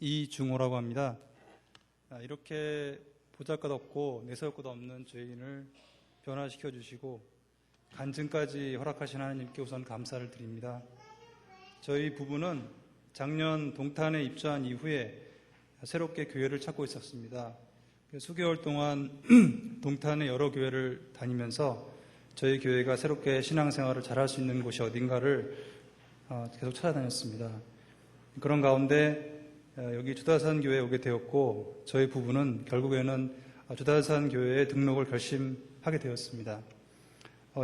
이중호라고 합니다. 이렇게 보잘것없고 내세울 것 없는 죄인을 변화시켜 주시고 간증까지 허락하신 하나님께 우선 감사를 드립니다. 저희 부부는 작년 동탄에 입주한 이후에 새롭게 교회를 찾고 있었습니다. 수개월 동안 동탄의 여러 교회를 다니면서 저희 교회가 새롭게 신앙생활을 잘할 수 있는 곳이 어딘가를 계속 찾아다녔습니다. 그런 가운데 여기 주다산 교회에 오게 되었고 저희 부부는 결국에는 주다산 교회에 등록을 결심하게 되었습니다.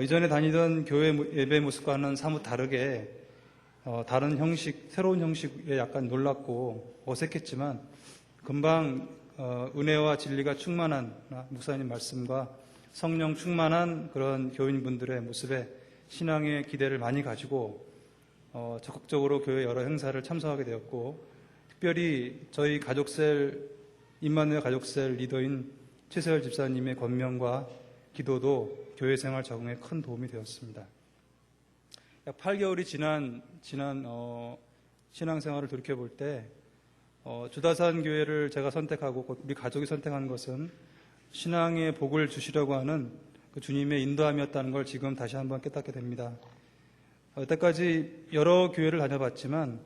이전에 다니던 교회 예배 모습과는 사뭇 다르게 다른 형식, 새로운 형식에 약간 놀랐고 어색했지만 금방 은혜와 진리가 충만한 목사님 말씀과 성령 충만한 그런 교인분들의 모습에 신앙의 기대를 많이 가지고 적극적으로 교회 여러 행사를 참석하게 되었고 특별히 저희 가족셀 임마누엘 가족셀 리더인 최세열 집사님의 권면과 기도도 교회 생활 적응에 큰 도움이 되었습니다. 약 8개월이 지난 신앙생활을 돌이켜볼 때 주다산 교회를 제가 선택하고 우리 가족이 선택한 것은 신앙의 복을 주시려고 하는 그 주님의 인도함이었다는 걸 지금 다시 한번 깨닫게 됩니다. 여태까지 여러 교회를 다녀봤지만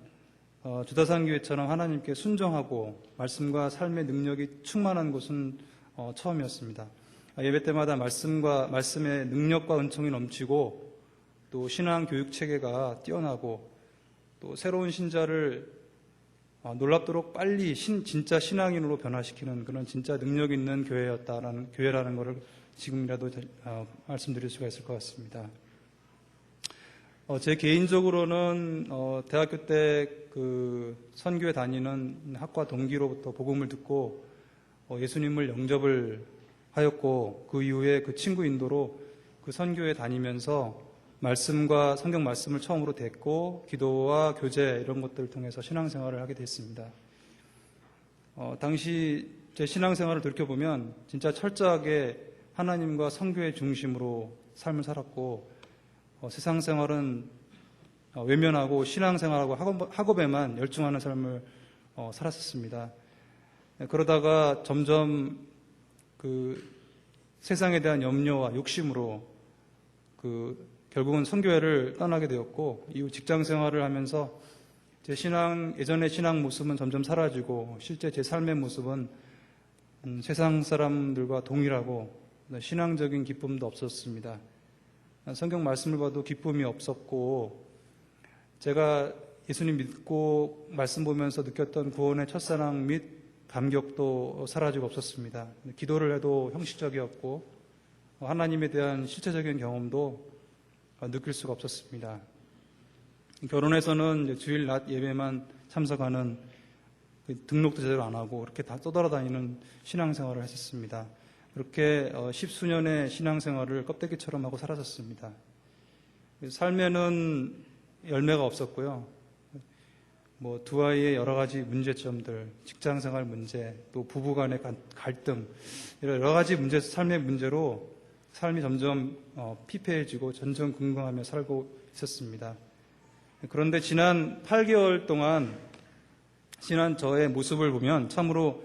주다산 교회처럼 하나님께 순종하고 말씀과 삶의 능력이 충만한 곳은 처음이었습니다. 예배 때마다 말씀의 능력과 은총이 넘치고 또 신앙 교육 체계가 뛰어나고 또 새로운 신자를 놀랍도록 빨리 진짜 신앙인으로 변화시키는 그런 진짜 능력 있는 교회라는 것을 지금이라도 말씀드릴 수가 있을 것 같습니다. 제 개인적으로는 대학교 때 그 선교회 다니는 학과 동기로부터 복음을 듣고 예수님을 영접을 하였고 그 이후에 그 친구 인도로 그 선교회 다니면서 말씀과 성경 말씀을 처음으로 듣고 기도와 교제 이런 것들을 통해서 신앙생활을 하게 됐습니다. 당시 제 신앙생활을 돌이켜보면 진짜 철저하게 하나님과 선교의 중심으로 삶을 살았고 세상생활은 외면하고 신앙생활하고 학업에만 열중하는 삶을 살았었습니다. 그러다가 점점 그 세상에 대한 염려와 욕심으로 결국은 선교회를 떠나게 되었고 이후 직장생활을 하면서 제 예전의 신앙 모습은 점점 사라지고 실제 제 삶의 모습은 세상 사람들과 동일하고 신앙적인 기쁨도 없었습니다. 성경 말씀을 봐도 기쁨이 없었고 제가 예수님 믿고 말씀 보면서 느꼈던 구원의 첫사랑 및 감격도 사라지고 없었습니다. 기도를 해도 형식적이었고 하나님에 대한 실체적인 경험도 느낄 수가 없었습니다. 결혼해서는 주일 낮 예배만 참석하는 등록도 제대로 안 하고 이렇게 다 떠돌아다니는 신앙생활을 했었습니다. 그렇게 10수년의 신앙생활을 껍데기처럼 하고 살았었습니다. 삶에는 열매가 없었고요. 두 아이의 여러 가지 문제점들, 직장생활 문제, 또 부부간의 갈등, 이런 여러 가지 삶의 문제로 삶이 점점 피폐해지고 전전긍긍하며 살고 있었습니다. 그런데 지난 8개월 동안 지난 저의 모습을 보면 참으로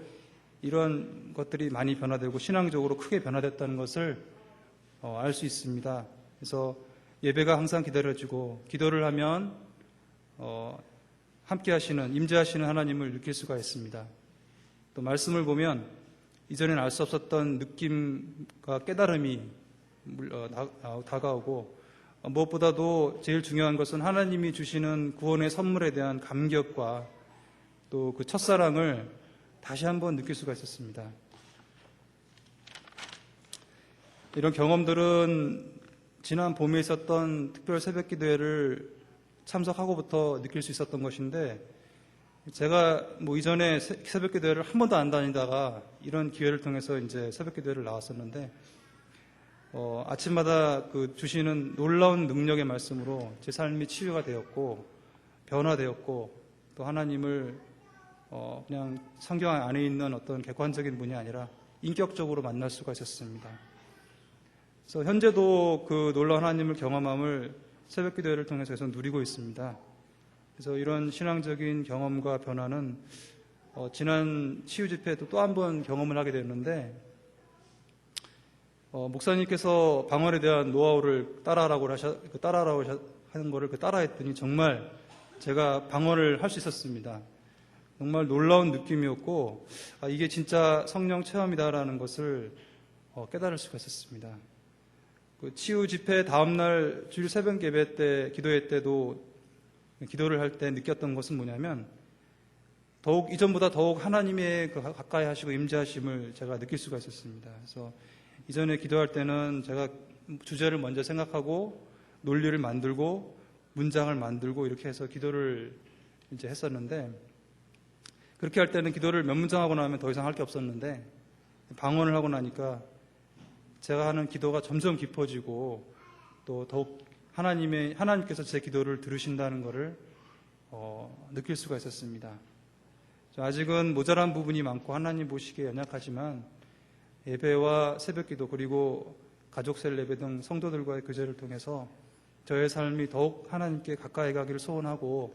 이런 것들이 많이 변화되고 신앙적으로 크게 변화됐다는 것을 알 수 있습니다. 그래서 예배가 항상 기다려지고 기도를 하면 함께 하시는, 임재하시는 하나님을 느낄 수가 있습니다. 또 말씀을 보면 이전에는 알 수 없었던 느낌과 깨달음이 다가오고 무엇보다도 제일 중요한 것은 하나님이 주시는 구원의 선물에 대한 감격과 또 그 첫사랑을 다시 한번 느낄 수가 있었습니다. 이런 경험들은 지난 봄에 있었던 특별 새벽기도회를 참석하고부터 느낄 수 있었던 것인데 제가 이전에 새벽기도회를 한 번도 안 다니다가 이런 기회를 통해서 이제 새벽기도회를 나왔었는데 아침마다 주시는 놀라운 능력의 말씀으로 제 삶이 치유가 되었고 변화되었고 또 하나님을 그냥 성경 안에 있는 어떤 객관적인 분이 아니라 인격적으로 만날 수가 있었습니다. 그래서 현재도 그 놀라운 하나님을 경험함을 새벽기도회를 통해서 계속 누리고 있습니다. 그래서 이런 신앙적인 경험과 변화는 지난 치유 집회에도 또 한 번 경험을 하게 됐는데, 목사님께서 방언에 대한 노하우를 따라하라고 하는 거를 따라했더니 정말 제가 방언을 할 수 있었습니다. 정말 놀라운 느낌이었고, 이게 진짜 성령 체험이다라는 것을 깨달을 수가 있었습니다. 그 치유 집회 다음날 주일 새벽 예배 때, 기도회 때도 기도를 할 때 느꼈던 것은 뭐냐면, 이전보다 더욱 하나님의 그 가까이 하시고 임재하심을 제가 느낄 수가 있었습니다. 그래서 이전에 기도할 때는 제가 주제를 먼저 생각하고 논리를 만들고 문장을 만들고 이렇게 해서 기도를 이제 했었는데, 그렇게 할 때는 기도를 몇 문장 하고 나면 더 이상 할 게 없었는데, 방언을 하고 나니까 제가 하는 기도가 점점 깊어지고 또 더욱 하나님께서 제 기도를 들으신다는 것을 느낄 수가 있었습니다. 아직은 모자란 부분이 많고 하나님 보시기에 연약하지만 예배와 새벽기도 그리고 가족셀 예배 등 성도들과의 교제를 통해서 저의 삶이 더욱 하나님께 가까이 가기를 소원하고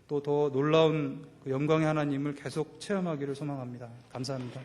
또 더 놀라운 그 영광의 하나님을 계속 체험하기를 소망합니다. 감사합니다.